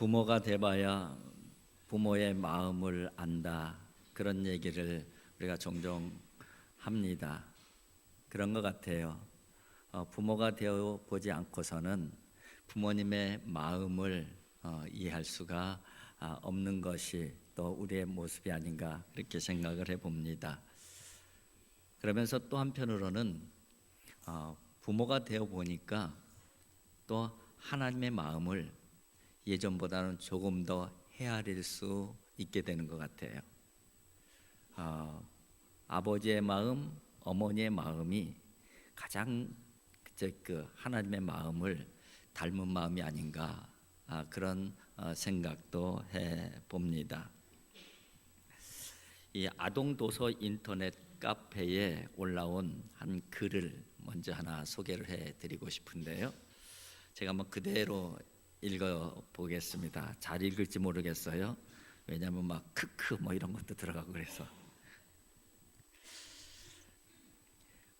부모가 돼봐야 부모의 마음을 안다, 그런 얘기를 우리가 종종 합니다. 그런 것 같아요. 부모가 되어 보지 않고서는 부모님의 마음을 이해할 수가 없는 것이 또 우리의 모습이 아닌가, 그렇게 생각을 해봅니다. 그러면서 또 한편으로는 부모가 되어 보니까 또 하나님의 마음을 예전보다는 조금 더 헤아릴 수 있게 되는 것 같아요. 아버지의 마음, 어머니의 마음이 가장 하나님의 마음을 닮은 마음이 아닌가, 그런 생각도 해봅니다. 이 아동도서 인터넷 카페에 올라온 한 글을 먼저 하나 소개를 해드리고 싶은데요. 제가 한번 그대로 읽어보겠습니다. 잘 읽을지 모르겠어요. 왜냐하면 막 크크 뭐 이런 것도 들어가고 그래서.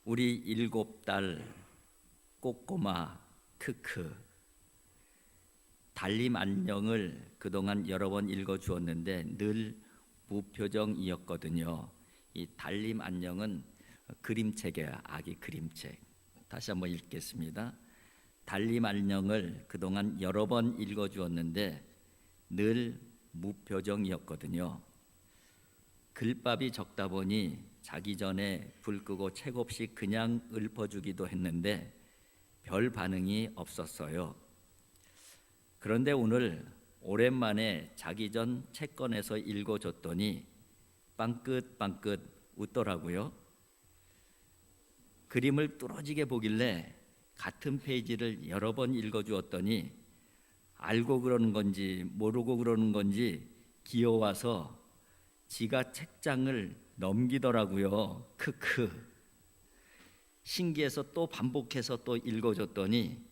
우리 7달 꼬꼬마 크크. 달님 안녕을 그동안 여러 번 읽어주었는데 늘 무표정이었거든요. 이 달님 안녕은 그림책이에요. 아기 그림책. 다시 한번 읽겠습니다. 달님 안녕을 그동안 여러 번 읽어주었는데 늘 무표정이었거든요. 글밥이 적다 보니 자기 전에 불 끄고 책 없이 그냥 읊어주기도 했는데 별 반응이 없었어요. 그런데 오늘 오랜만에 자기 전 책 꺼내서 읽어줬더니 빵긋빵긋 웃더라고요. 그림을 뚫어지게 보길래 같은 페이지를 여러 번 읽어주었더니 알고 그러는 건지 모르고 그러는 건지 귀여워서 지가 책장을 넘기더라고요. 크크. 신기해서 또 반복해서 또 읽어줬더니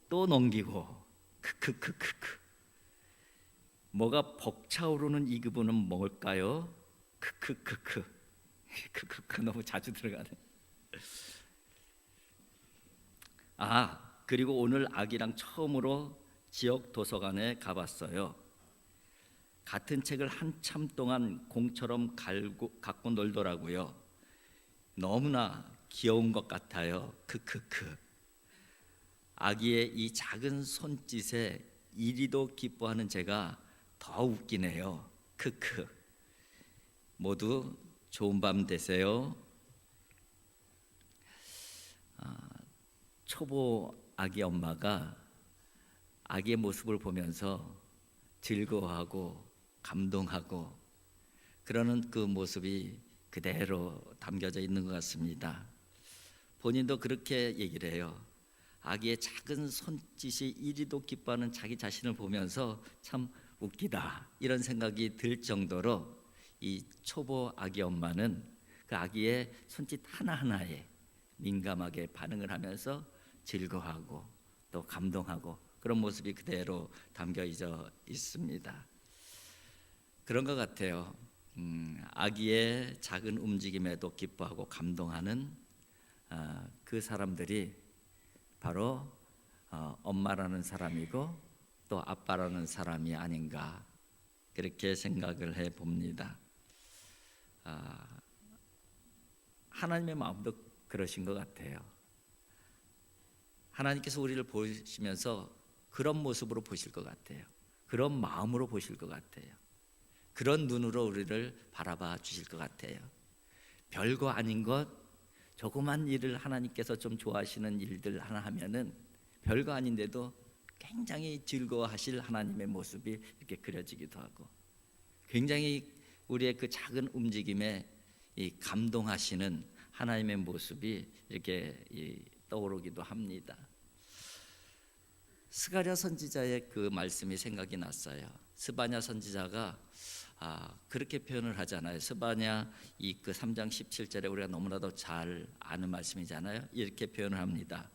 또 넘기고 크크크크크. 뭐가 벅차오르는 이 기분은 뭘까요? 크크크크. 크크크 너무 자주 들어가네. 그리고 오늘 아기랑 처음으로 지역 도서관에 가봤어요. 같은 책을 한참 동안 공처럼 갖고 놀더라고요. 너무나 귀여운 것 같아요. 크크크. 아기의 이 작은 손짓에 이리도 기뻐하는 제가 더 웃기네요. 크크. 모두 좋은 밤 되세요. 초보 아기 엄마가 아기의 모습을 보면서 즐거워하고 감동하고 그러는 그 모습이 그대로 담겨져 있는 것 같습니다. 본인도 그렇게 얘기를 해요. 아기의 작은 손짓이 이리도 기뻐하는 자기 자신을 보면서 참 웃기다, 이런 생각이 들 정도로 이 초보 아기 엄마는 그 아기의 손짓 하나하나에 민감하게 반응을 하면서 즐거워하고 또 감동하고 그런 모습이 그대로 담겨 있습니다. 그런 것 같아요. 아기의 작은 움직임에도 기뻐하고 감동하는 그 사람들이 바로 엄마라는 사람이고 또 아빠라는 사람이 아닌가, 그렇게 생각을 해봅니다. 하나님의 마음도 그러신 것 같아요. 하나님께서 우리를 보시면서 그런 모습으로 보실 것 같아요. 그런 마음으로 보실 것 같아요. 그런 눈으로 우리를 바라봐 주실 것 같아요. 별거 아닌 것, 조그만 일을 하나님께서 좀 좋아하시는 일들 하나 하면은 별거 아닌데도 굉장히 즐거워하실 하나님의 모습이 이렇게 그려지기도 하고, 굉장히 우리의 그 작은 움직임에 이 감동하시는 하나님의 모습이 이렇게 떠오르기도 합니다. 스가랴 선지자의 그 말씀이 생각이 났어요. 스바냐 선지자가 그렇게 표현을 하잖아요. 스바냐 그 3장 17절에 우리가 너무나도 잘 아는 말씀이잖아요. 이렇게 표현을 합니다.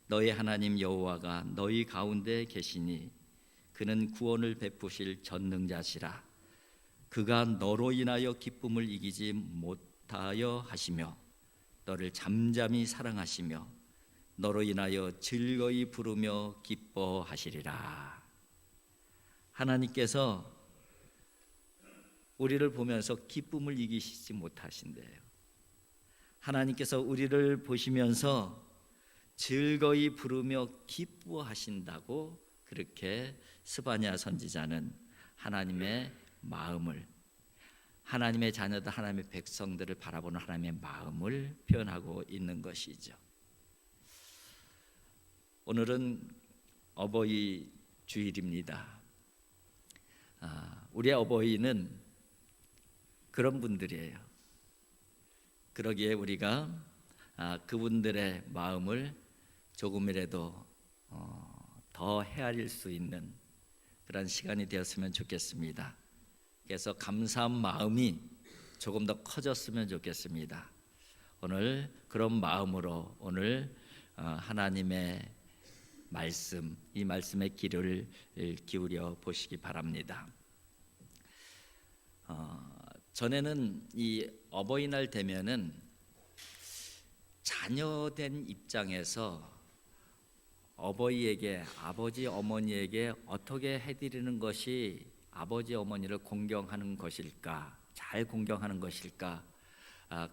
너희 하나님 여호와가 너희 가운데 계시니 그는 구원을 베푸실 전능자시라. 그가 너로 인하여 기쁨을 이기지 못하여 하시며 너를 잠잠히 사랑하시며 너로 인하여 즐거이 부르며 기뻐하시리라. 하나님께서 우리를 보면서 기쁨을 이기시지 못하신대요. 하나님께서 우리를 보시면서 즐거이 부르며 기뻐하신다고 그렇게 스바냐 선지자는 하나님의 마음을, 하나님의 자녀들, 하나님의 백성들을 바라보는 하나님의 마음을 표현하고 있는 것이죠. 오늘은 어버이 주일입니다. 우리 어버이는 그런 분들이에요. 그러기에 우리가 그분들의 마음을 조금이라도 더 헤아릴 수 있는 그런 시간이 되었으면 좋겠습니다. 그래서 감사한 마음이 조금 더 커졌으면 좋겠습니다. 오늘 그런 마음으로 오늘 하나님의 말씀, 이 말씀의 귀를 기울여 보시기 바랍니다. 전에는 이 어버이날 되면은 자녀된 입장에서 어버이에게, 아버지 어머니에게 어떻게 해드리는 것이 아버지 어머니를 공경하는 것일까, 잘 공경하는 것일까,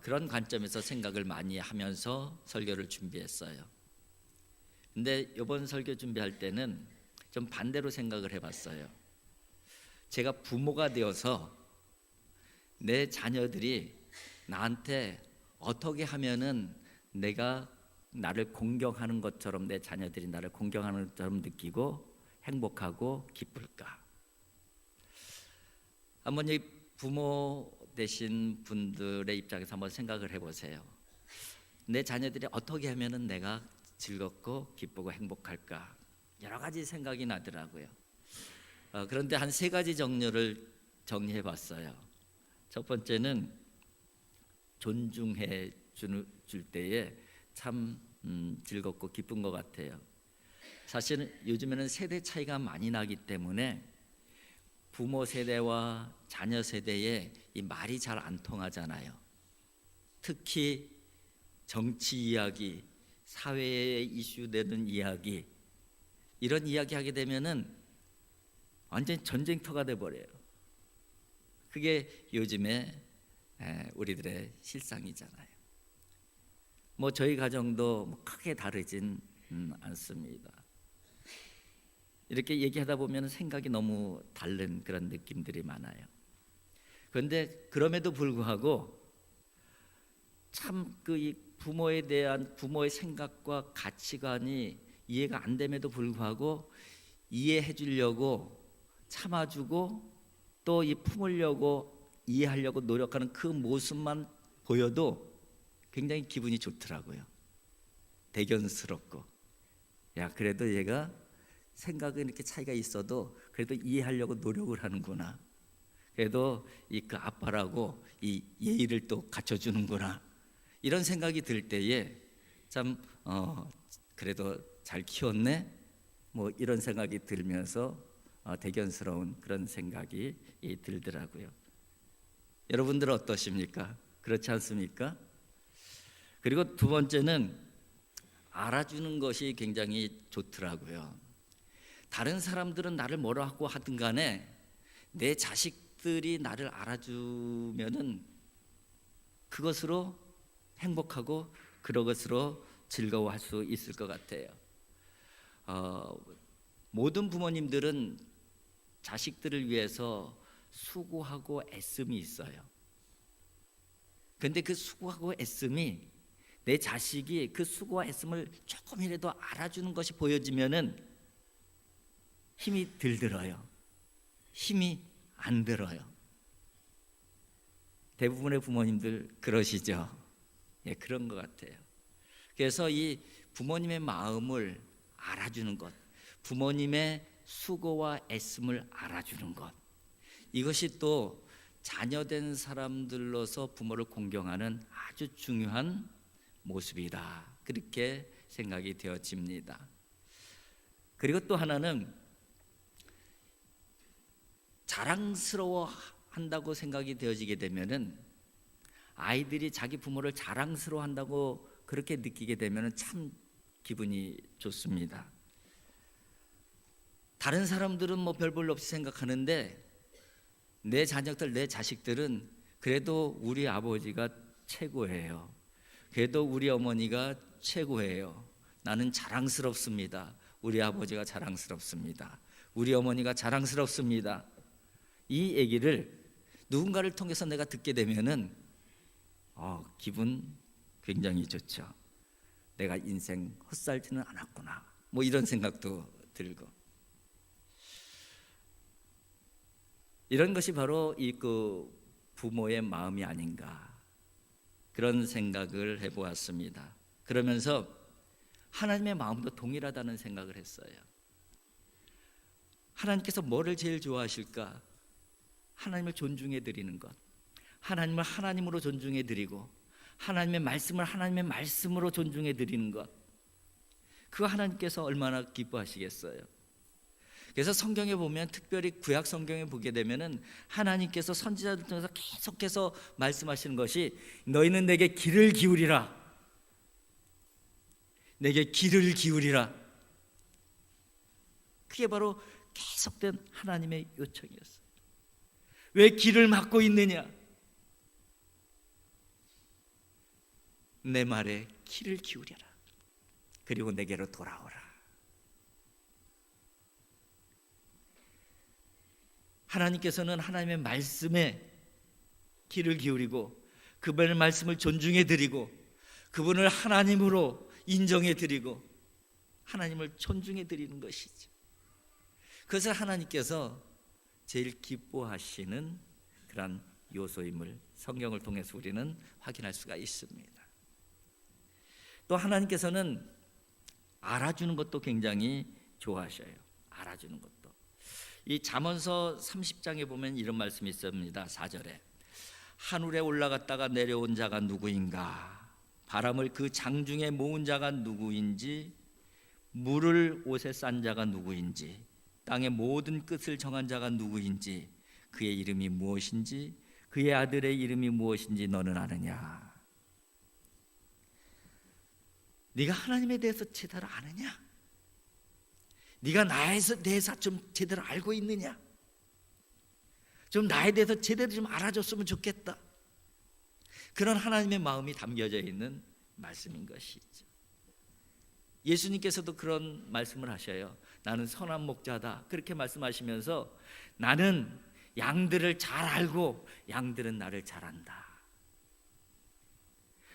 그런 관점에서 생각을 많이 하면서 설교를 준비했어요. 근데 이번 설교 준비할 때는 좀 반대로 생각을 해봤어요. 제가 부모가 되어서 내 자녀들이 나한테 어떻게 하면은 내가 나를 공경하는 것처럼, 내 자녀들이 나를 공경하는 것처럼 느끼고 행복하고 기쁠까? 한번 이 부모 되신 분들의 입장에서 한번 생각을 해보세요. 내 자녀들이 어떻게 하면은 내가 즐겁고 기쁘고 행복할까? 여러 가지 생각이 나더라고요. 그런데 한 3가지 정리를 정리해 봤어요. 첫 번째는 존중해 줄 때에 참 즐겁고 기쁜 것 같아요. 사실은 요즘에는 세대 차이가 많이 나기 때문에 부모 세대와 자녀 세대에 이 말이 잘 안 통하잖아요. 특히 정치 이야기, 사회에 이슈되는 이야기, 이런 이야기 하게 되면은 완전 전쟁터가 돼 버려요. 그게 요즘에 우리들의 실상이잖아요. 뭐 저희 가정도 크게 다르진 않습니다. 이렇게 얘기하다 보면 생각이 너무 다른 그런 느낌들이 많아요. 그런데 그럼에도 불구하고 참 그 부모에 대한 부모의 생각과 가치관이 이해가 안 됨에도 불구하고 이해해 주려고 참아주고 또 이 품으려고 이해하려고 노력하는 그 모습만 보여도 굉장히 기분이 좋더라고요. 대견스럽고, 야 그래도 얘가 생각은 이렇게 차이가 있어도 그래도 이해하려고 노력을 하는구나. 그래도 이 그 아빠라고 이 예의를 또 갖춰주는구나. 이런 생각이 들 때에 참 그래도 잘 키웠네. 뭐 이런 생각이 들면서 대견스러운 그런 생각이 들더라고요. 여러분들은 어떠십니까? 그렇지 않습니까? 그리고 두 번째는 알아주는 것이 굉장히 좋더라고요. 다른 사람들은 나를 뭐라고 하든 간에 내 자식들이 나를 알아주면은 그것으로 행복하고 그것으로 즐거워할 수 있을 것 같아요. 모든 부모님들은 자식들을 위해서 수고하고 애씀이 있어요. 근데 그 수고하고 애씀이 내 자식이 그 수고와 애씀을 조금이라도 알아주는 것이 보여지면은 힘이 들어요. 힘이 안 들어요. 대부분의 부모님들 그러시죠. 예, 그런 것 같아요. 그래서 이 부모님의 마음을 알아주는 것, 부모님의 수고와 애씀을 알아주는 것, 이것이 또 자녀된 사람들로서 부모를 공경하는 아주 중요한 모습이다. 그렇게 생각이 되어집니다. 그리고 또 하나는 자랑스러워 한다고 생각이 되어지게 되면은 아이들이 자기 부모를 자랑스러워 한다고 그렇게 느끼게 되면은 참 기분이 좋습니다. 다른 사람들은 뭐 별 볼 없이 생각하는데 내 자녀들, 내 자식들은 그래도 우리 아버지가 최고예요. 그래도 우리 어머니가 최고예요. 나는 자랑스럽습니다. 우리 아버지가 자랑스럽습니다. 우리 어머니가 자랑스럽습니다. 이 얘기를 누군가를 통해서 내가 듣게 되면은 기분 굉장히 좋죠. 내가 인생 헛살지는 않았구나. 뭐 이런 생각도 들고. 이런 것이 바로 이 부모의 마음이 아닌가, 그런 생각을 해보았습니다. 그러면서 하나님의 마음도 동일하다는 생각을 했어요. 하나님께서 뭐를 제일 좋아하실까? 하나님을 존중해 드리는 것, 하나님을 하나님으로 존중해 드리고 하나님의 말씀을 하나님의 말씀으로 존중해 드리는 것, 그거 하나님께서 얼마나 기뻐하시겠어요. 그래서 성경에 보면, 특별히 구약 성경에 보게 되면은 하나님께서 선지자들 통해서 계속해서 말씀하시는 것이 너희는 내게 귀를 기울이라, 내게 귀를 기울이라. 그게 바로 계속된 하나님의 요청이었어요. 왜 귀를 막고 있느냐? 내 말에 귀를 기울여라. 그리고 내게로 돌아오라. 하나님께서는 하나님의 말씀에 귀를 기울이고 그분의 말씀을 존중해 드리고 그분을 하나님으로 인정해 드리고 하나님을 존중해 드리는 것이죠. 그것을 하나님께서 제일 기뻐하시는 그런 요소임을 성경을 통해서 우리는 확인할 수가 있습니다. 또 하나님께서는 알아주는 것도 굉장히 좋아하셔요. 알아주는 것도. 이 잠언서 30장에 보면 이런 말씀이 있습니다. 4절에 하늘에 올라갔다가 내려온 자가 누구인가? 바람을 그 장중에 모은 자가 누구인지, 물을 옷에 싼 자가 누구인지, 땅의 모든 끝을 정한 자가 누구인지, 그의 이름이 무엇인지, 그의 아들의 이름이 무엇인지 너는 아느냐? 네가 하나님에 대해서 제대로 아느냐? 네가 나에 대해서 좀 제대로 알고 있느냐? 좀 나에 대해서 제대로 좀 알아줬으면 좋겠다. 그런 하나님의 마음이 담겨져 있는 말씀인 것이죠. 예수님께서도 그런 말씀을 하셔요. 나는 선한 목자다. 그렇게 말씀하시면서 나는 양들을 잘 알고 양들은 나를 잘 안다.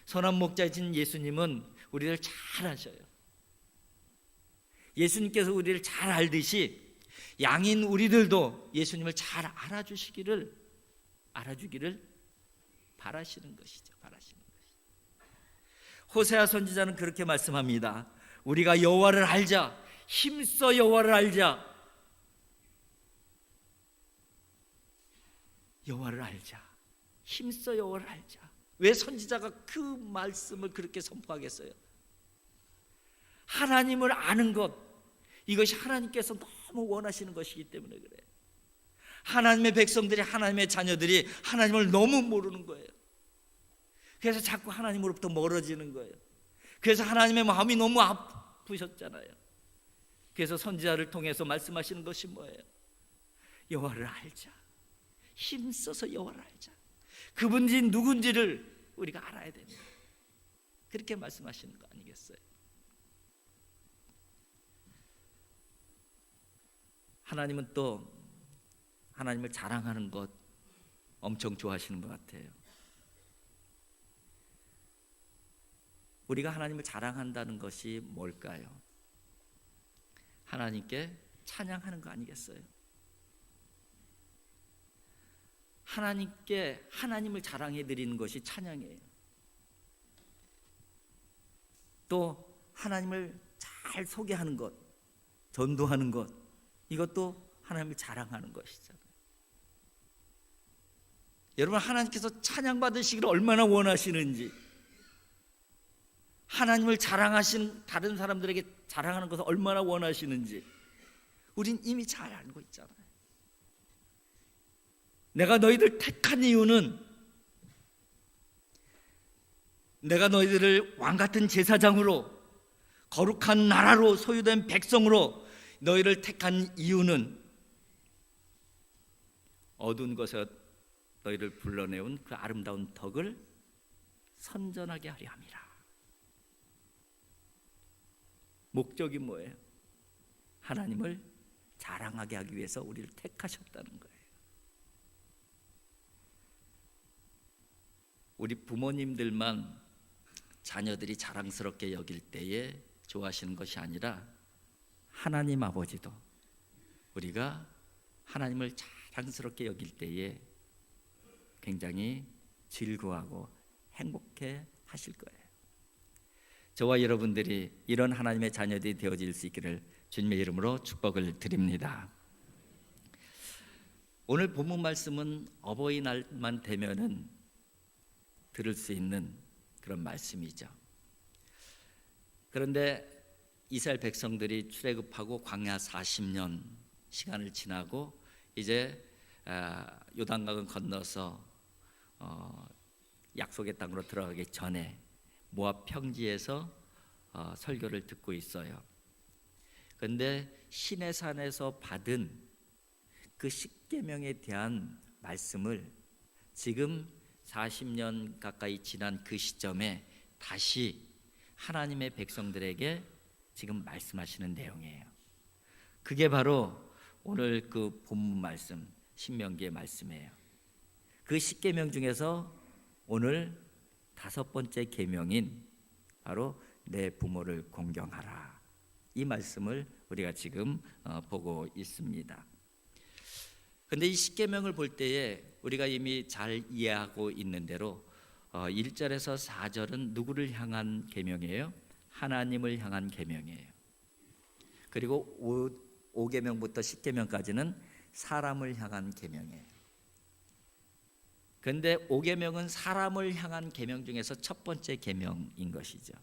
선한 목자이신 예수님은 우리를 잘 아셔요. 예수님께서 우리를 잘 알듯이 양인 우리들도 예수님을 잘 알아주기를 바라시는 것이죠. 호세아 선지자는 그렇게 말씀합니다. 우리가 여호와를 알자, 힘써 여호와를 알자. 여호와를 알자, 힘써 여호와를 알자. 왜 선지자가 그 말씀을 그렇게 선포하겠어요? 하나님을 아는 것, 이것이 하나님께서 너무 원하시는 것이기 때문에 그래요. 하나님의 백성들이, 하나님의 자녀들이 하나님을 너무 모르는 거예요. 그래서 자꾸 하나님으로부터 멀어지는 거예요. 그래서 하나님의 마음이 너무 아프셨잖아요. 그래서 선지자를 통해서 말씀하시는 것이 뭐예요? 여호와를 알자, 힘써서 여호와를 알자. 그분이 누군지를 우리가 알아야 됩니다. 그렇게 말씀하시는 거 아니겠어요? 하나님은 또 하나님을 자랑하는 것 엄청 좋아하시는 것 같아요. 우리가 하나님을 자랑한다는 것이 뭘까요? 하나님께 찬양하는 거 아니겠어요? 하나님께 하나님을 자랑해 드리는 것이 찬양이에요. 또 하나님을 잘 소개하는 것, 전도하는 것, 이것도 하나님을 자랑하는 것이잖아요. 여러분, 하나님께서 찬양받으시기를 얼마나 원하시는지, 하나님을 자랑하신 다른 사람들에게 자랑하는 것을 얼마나 원하시는지 우린 이미 잘 알고 있잖아요. 내가 너희들 택한 이유는 내가 너희들을 왕같은 제사장으로, 거룩한 나라로, 소유된 백성으로 너희를 택한 이유는 어두운 곳에 너희를 불러내온 그 아름다운 덕을 선전하게 하려 함이라. 목적이 뭐예요? 하나님을 자랑하게 하기 위해서 우리를 택하셨다는 거예요. 우리 부모님들만 자녀들이 자랑스럽게 여길 때에 좋아하시는 것이 아니라 하나님 아버지도 우리가 하나님을 자랑스럽게 여길 때에 굉장히 즐거워하고 행복해 하실 거예요. 저와 여러분들이 이런 하나님의 자녀들이 되어질 수 있기를 주님의 이름으로 축복을 드립니다. 오늘 본문 말씀은 어버이날만 되면은 들을 수 있는 그런 말씀이죠. 그런데 이스라엘 백성들이 출애굽하고 광야 40년 시간을 지나고 이제 요단강을 건너서 약속의 땅으로 들어가기 전에 모압 평지에서 설교를 듣고 있어요. 그런데 시내산에서 받은 그 십계명에 대한 말씀을 지금 40년 가까이 지난 그 시점에 다시 하나님의 백성들에게 지금 말씀하시는 내용이에요. 그게 바로 오늘 그 본문 말씀 신명기의 말씀이에요. 그 십계명 중에서 오늘 5번째 계명인 바로 내 부모를 공경하라, 이 말씀을 우리가 지금 보고 있습니다. 그런데 이 십계명을 볼 때에 우리가 이미 잘 이해하고 있는 대로 1절에서 4절은 누구를 향한 계명이에요? 하나님을 향한 계명이에요. 그리고 5계명부터 10계명까지는 사람을 향한 계명이에요. 그런데 5계명은 사람을 향한 계명 중에서 첫 번째 계명인 것이죠.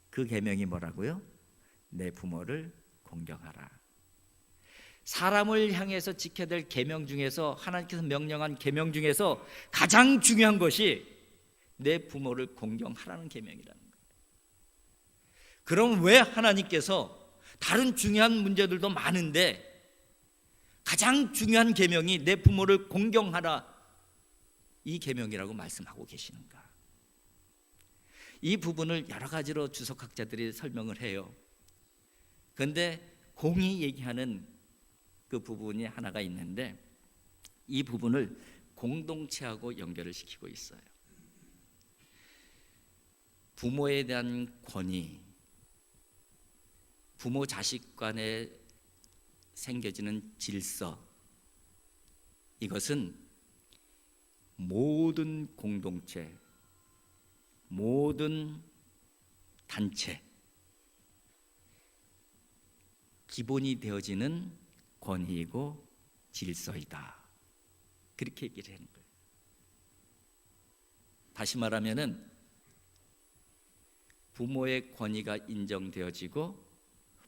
그 계명이 뭐라고요? 내 부모를 공경하라. 사람을 향해서 지켜야 될 계명 중에서, 하나님께서 명령한 계명 중에서 가장 중요한 것이 내 부모를 공경하라는 계명이라는 거예요. 그럼 왜 하나님께서 다른 중요한 문제들도 많은데 가장 중요한 계명이 내 부모를 공경하라, 이 계명이라고 말씀하고 계시는가? 이 부분을 여러 가지로 주석학자들이 설명을 해요. 그런데 공이 얘기하는 그 부분이 하나가 있는데 이 부분을 공동체하고 연결을 시키고 있어요. 부모에 대한 권위, 부모 자식 간에 생겨지는 질서, 이것은 모든 공동체, 모든 단체 기본이 되어지는 권위이고 질서이다, 그렇게 얘기를 하는 거예요. 다시 말하면은 부모의 권위가 인정되어지고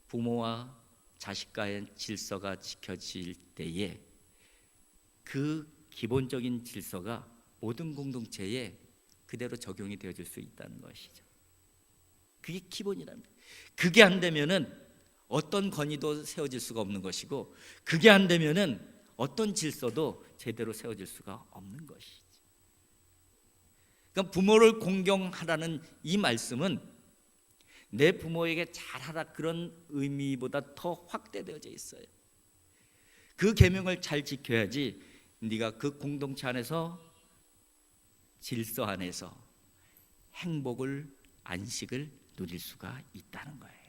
부모와 자식과의 질서가 지켜질 때에 그 기본적인 질서가 모든 공동체에 그대로 적용이 되어질 수 있다는 것이죠. 그게 기본이랍니다. 그게 안 되면은 어떤 권위도 세워질 수가 없는 것이고, 그게 안 되면은 어떤 질서도 제대로 세워질 수가 없는 것이죠. 그러니까 부모를 공경하라는 이 말씀은 내 부모에게 잘하라, 그런 의미보다 더 확대되어져 있어요. 그 계명을 잘 지켜야지 네가 그 공동체 안에서, 질서 안에서 행복을, 안식을 누릴 수가 있다는 거예요.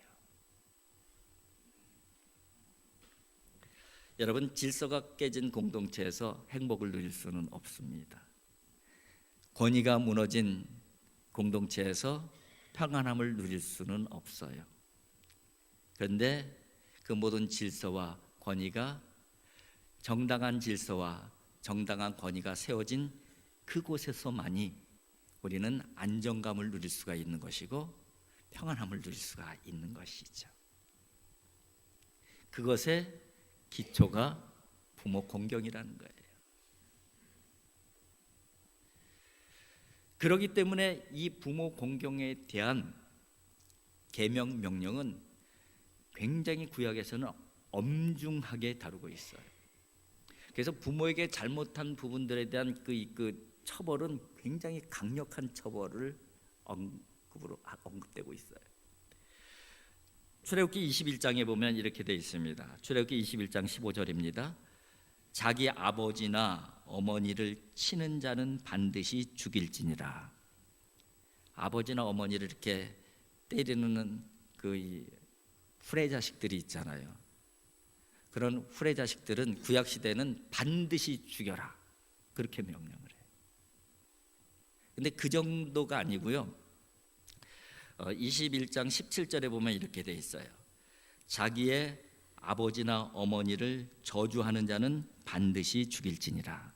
여러분, 질서가 깨진 공동체에서 행복을 누릴 수는 없습니다. 권위가 무너진 공동체에서 평안함을 누릴 수는 없어요. 그런데 그 모든 질서와 권위가, 정당한 질서와 정당한 권위가 세워진 그곳에서만이 우리는 안정감을 누릴 수가 있는 것이고 평안함을 누릴 수가 있는 것이죠. 그것의 기초가 부모 공경이라는 거예요. 그렇기 때문에 이 부모 공경에 대한 계명 명령은 굉장히 구약에서는 엄중하게 다루고 있어요. 그래서 부모에게 잘못한 부분들에 대한 그 처벌은 굉장히 강력한 처벌을 언급되고 있어요. 출애굽기 21장에 보면 이렇게 되어 있습니다. 출애굽기 21장 15절입니다. 자기 아버지나 어머니를 치는 자는 반드시 죽일지니라. 아버지나 어머니를 이렇게 때리는 그 후레 자식들이 있잖아요. 그런 후레 자식들은 구약 시대는 반드시 죽여라, 그렇게 명령을 해요. 근데 그 정도가 아니고요. 21장 17절에 보면 이렇게 돼 있어요. 자기의 아버지나 어머니를 저주하는 자는 반드시 죽일지니라.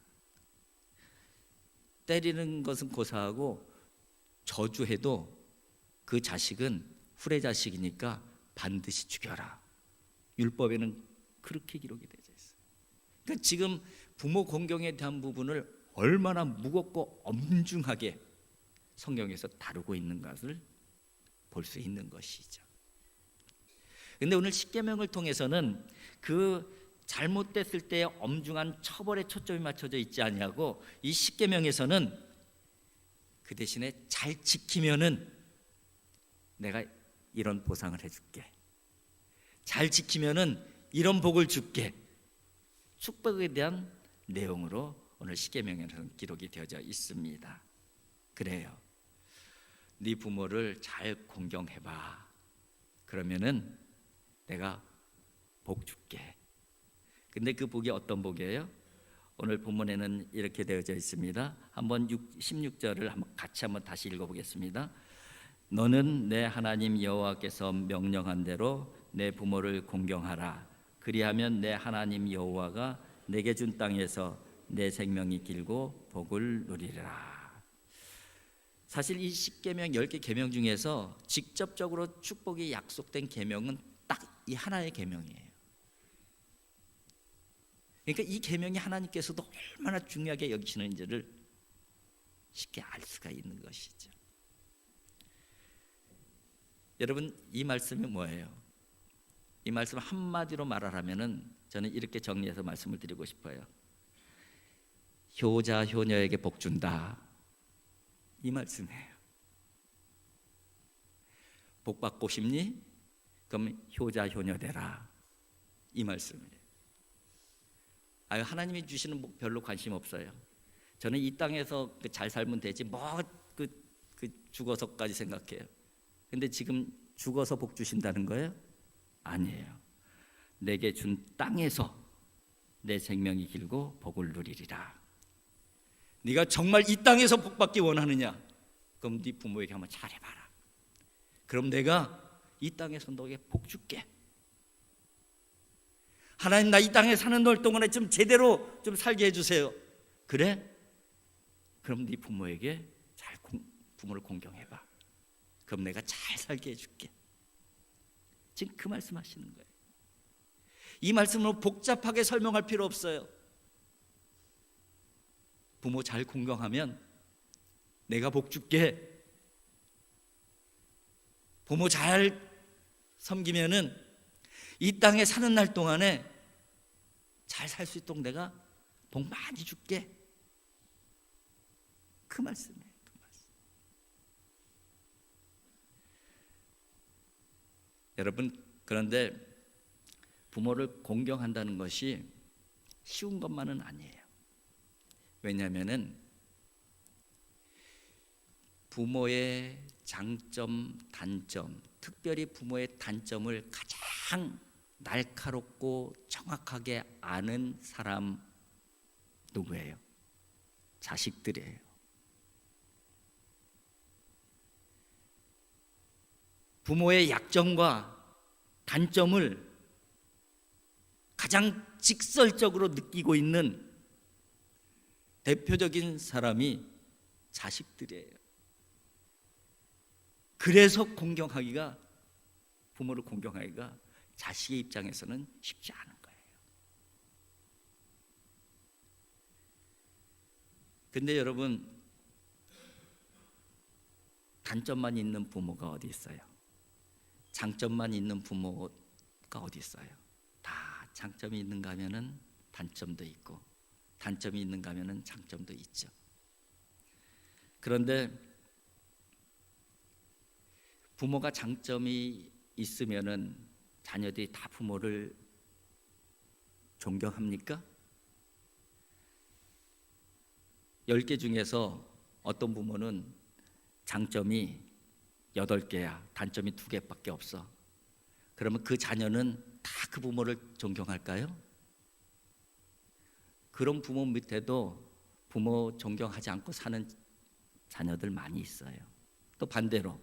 때리는 것은 고사하고 저주해도 그 자식은 후레 자식이니까 반드시 죽여라. 율법에는 그렇게 기록이 되어 있어요. 그러니까 지금 부모 공경에 대한 부분을 얼마나 무겁고 엄중하게 성경에서 다루고 있는 것을 볼 수 있는 것이죠. 그런데 오늘 십계명을 통해서는 그 잘못됐을 때의 엄중한 처벌에 초점이 맞춰져 있지 아니하고, 이 십계명에서는 그 대신에 잘 지키면은 내가 이런 보상을 해줄게, 잘 지키면은 이런 복을 줄게, 축복에 대한 내용으로 오늘 십계명에는 기록이 되어져 있습니다. 그래요. 네 부모를 잘 공경해봐. 그러면은 내가 복 줄게. 근데 그 복이 어떤 복이에요? 오늘 본문에는 이렇게 되어져 있습니다. 한번 16절을 같이 한번 다시 읽어보겠습니다. 너는 내 하나님 여호와께서 명령한 대로 내 부모를 공경하라. 그리하면 내 하나님 여호와가 내게 준 땅에서 내 생명이 길고 복을 누리리라. 사실 이 10계명 10개 계명 중에서 직접적으로 축복이 약속된 계명은 딱 이 하나의 계명이에요. 그러니까 이 계명이 하나님께서도 얼마나 중요하게 여기시는지를 쉽게 알 수가 있는 것이죠. 여러분, 이 말씀이 뭐예요? 이 말씀 한마디로 말하라면은 저는 이렇게 정리해서 말씀을 드리고 싶어요. 효자 효녀에게 복 준다, 이 말씀이에요. 복 받고 싶니? 그럼 효자 효녀 되라, 이 말씀이에요. 하나님이 주시는 복 별로 관심 없어요. 저는 이 땅에서 잘 살면 되지 뭐 죽어서까지 생각해요. 근데 지금 죽어서 복 주신다는 거예요? 아니에요. 내게 준 땅에서 내 생명이 길고 복을 누리리라. 네가 정말 이 땅에서 복 받기 원하느냐? 그럼 네 부모에게 한번 잘해봐라. 그럼 내가 이 땅에서 너에게 복 줄게. 하나님, 나 이 땅에 사는 날 동안에 좀 제대로 좀 살게 해주세요. 그래? 그럼 네 부모에게 부모를 공경해봐. 그럼 내가 잘 살게 해줄게. 지금 그 말씀하시는 거예요. 이 말씀으로 복잡하게 설명할 필요 없어요. 부모 잘 공경하면 내가 복 줄게. 부모 잘 섬기면은 이 땅에 사는 날 동안에 잘 살 수 있도록 내가 복 많이 줄게. 그 말씀이에요. 그 말씀. 여러분, 그런데 부모를 공경한다는 것이 쉬운 것만은 아니에요. 왜냐하면은 부모의 장점, 단점, 특별히 부모의 단점을 가장 날카롭고 정확하게 아는 사람 누구예요? 자식들이에요. 부모의 약점과 단점을 가장 직설적으로 느끼고 있는 대표적인 사람이 자식들이에요. 그래서 부모를 공경하기가 자식의 입장에서는 쉽지 않은 거예요. 근데 여러분, 단점만 있는 부모가 어디 있어요? 장점만 있는 부모가 어디 있어요? 다 장점이 있는가 하면은 단점도 있고, 단점이 있는가 하면은 장점도 있죠. 그런데 부모가 장점이 있으면은 자녀들이 다 부모를 존경합니까? 10개 중에서 어떤 부모는 장점이 8개야, 단점이 2개밖에 없어. 그러면 그 자녀는 다 그 부모를 존경할까요? 그런 부모 밑에도 부모 존경하지 않고 사는 자녀들 많이 있어요. 또 반대로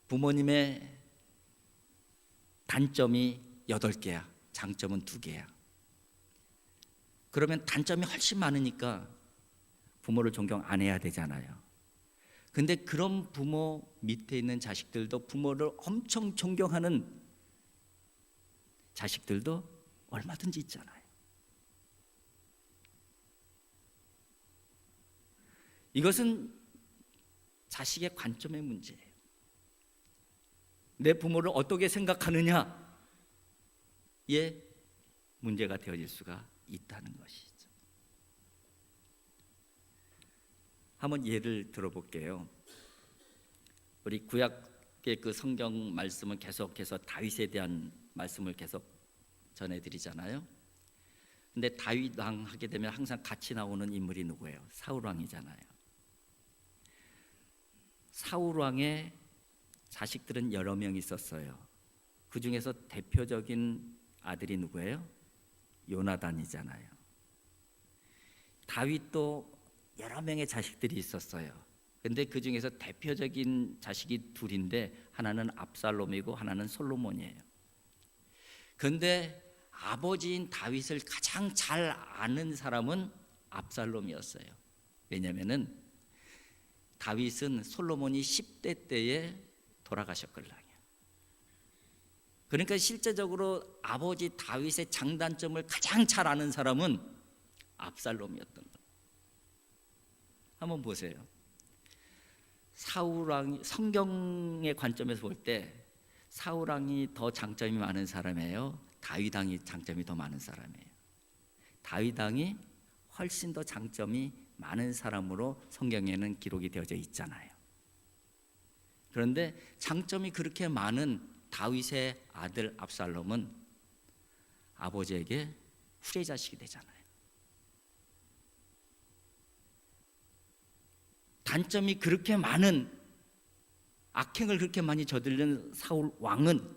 부모님의 단점이 8개야, 장점은 2개야. 그러면 단점이 훨씬 많으니까 부모를 존경 안 해야 되잖아요. 근데 그런 부모 밑에 있는 자식들도 부모를 엄청 존경하는 자식들도 얼마든지 있잖아요. 이것은 자식의 관점의 문제예요. 내 부모를 어떻게 생각하느냐에 문제가 되어질 수가 있다는 것이죠. 한번 예를 들어볼게요. 우리 구약의 그 성경 말씀은 계속해서 다윗에 대한 말씀을 계속 전해드리잖아요. 근데 다윗 왕 하게 되면 항상 같이 나오는 인물이 누구예요? 사울 왕이잖아요. 사울 왕의 자식들은 여러 명 있었어요. 그 중에서 대표적인 아들이 누구예요? 요나단이잖아요. 다윗도 여러 명의 자식들이 있었어요. 근데 그 중에서 대표적인 자식이 둘인데 하나는 압살롬이고 하나는 솔로몬이에요. 근데 아버지인 다윗을 가장 잘 아는 사람은 압살롬이었어요. 왜냐하면은 다윗은 솔로몬이 10대 때에 돌아가셨거든요. 그러니까 실제적으로 아버지 다윗의 장단점을 가장 잘 아는 사람은 압살롬이었던 거예요. 한번 보세요. 사울 왕이 성경의 관점에서 볼 때 사울 왕이 더 장점이 많은 사람이에요? 다윗 왕이 장점이 더 많은 사람이에요? 다윗 왕이 훨씬 더 장점이 많은 사람으로 성경에는 기록이 되어져 있잖아요. 그런데 장점이 그렇게 많은 다윗의 아들 압살롬은 아버지에게 후레자식이 되잖아요. 단점이 그렇게 많은, 악행을 그렇게 많이 저지른 사울 왕은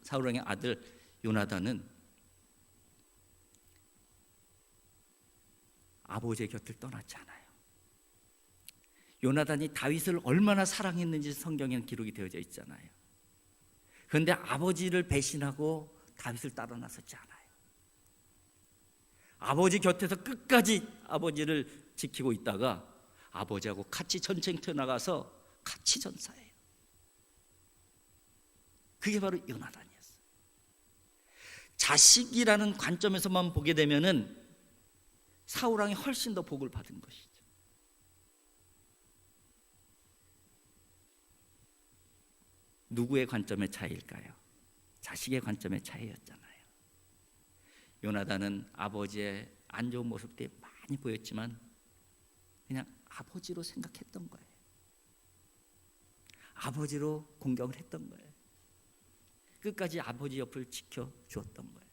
사울 왕의 아들 요나단은 아버지의 곁을 떠났지 않아요. 요나단이 다윗을 얼마나 사랑했는지 성경에는 기록이 되어져 있잖아요. 그런데 아버지를 배신하고 다윗을 따라 나섰지 않아요. 아버지 곁에서 끝까지 아버지를 지키고 있다가 아버지하고 같이 전쟁터 나가서 같이 전사해요. 그게 바로 요나단이었어요. 자식이라는 관점에서만 보게 되면은 사울 왕이 훨씬 더 복을 받은 것이죠. 누구의 관점의 차이일까요? 자식의 관점의 차이였잖아요. 요나단은 아버지의 안 좋은 모습들이 많이 보였지만 그냥 아버지로 생각했던 거예요. 아버지로 공경을 했던 거예요. 끝까지 아버지 옆을 지켜주었던 거예요.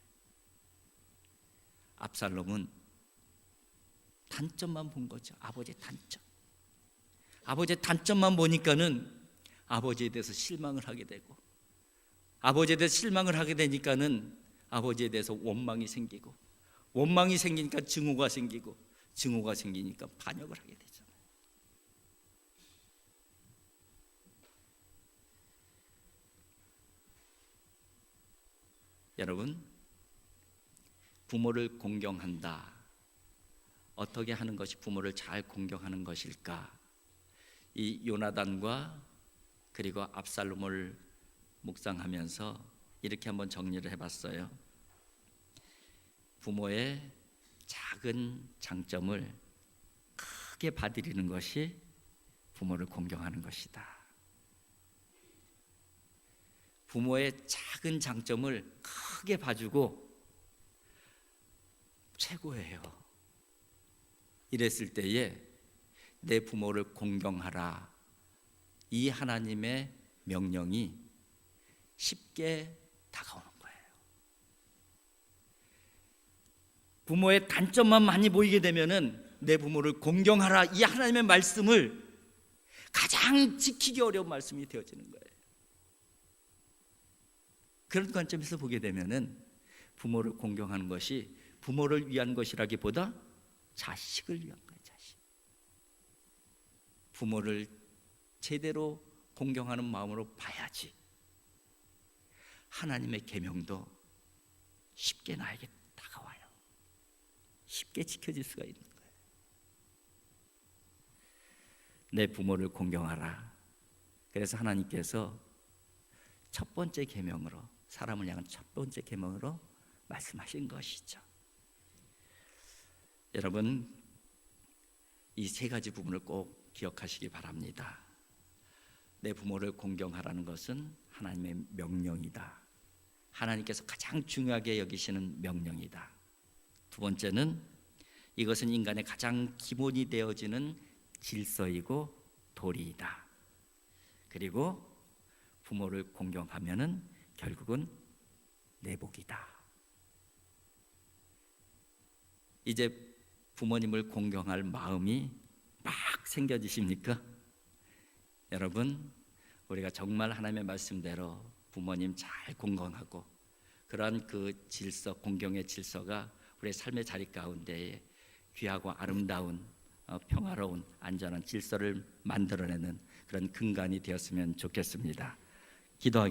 압살롬은 단점만 본 거죠. 아버지의 단점. 아버지의 단점만 보니까는 아버지에 대해서 실망을 하게 되고, 아버지에 대해서 실망을 하게 되니까는 아버지에 대해서 원망이 생기고, 원망이 생기니까 증오가 생기고, 증오가 생기니까 반역을 하게 되잖아요. 여러분, 부모를 공경한다. 어떻게 하는 것이 부모를 잘 공경하는 것일까? 이 요나단과 그리고 압살롬을 묵상하면서 이렇게 한번 정리를 해봤어요. 부모의 작은 장점을 크게 받아들이는 것이 부모를 공경하는 것이다. 부모의 작은 장점을 크게 봐주고 최고예요. 이랬을 때에 내 부모를 공경하라, 이 하나님의 명령이 쉽게 다가오는 거예요. 부모의 단점만 많이 보이게 되면은 내 부모를 공경하라, 이 하나님의 말씀을 가장 지키기 어려운 말씀이 되어지는 거예요. 그런 관점에서 보게 되면은 부모를 공경하는 것이 부모를 위한 것이라기보다 자식을 위한 거예요. 자식. 부모를 제대로 공경하는 마음으로 봐야지 하나님의 계명도 쉽게 나에게 다가와요. 쉽게 지켜질 수가 있는 거예요. 내 부모를 공경하라. 그래서 하나님께서 첫 번째 계명으로, 사람을 향한 첫 번째 계명으로 말씀하신 것이죠. 여러분, 이 세 가지 부분을 꼭 기억하시기 바랍니다. 내 부모를 공경하라는 것은 하나님의 명령이다. 하나님께서 가장 중요하게 여기시는 명령이다. 두 번째는 이것은 인간의 가장 기본이 되어지는 질서이고 도리이다. 그리고 부모를 공경하면은 결국은 내 복이다. 이제 부모님을 공경할 마음이 막 생겨지십니까? 여러분, 우리가 정말 하나님의 말씀대로 부모님 잘 공경하고 그러한 그 질서, 공경의 질서가 우리의 삶의 자리 가운데에 귀하고 아름다운 평화로운 안전한 질서를 만들어내는 그런 근간이 되었으면 좋겠습니다. 기도하겠습니다.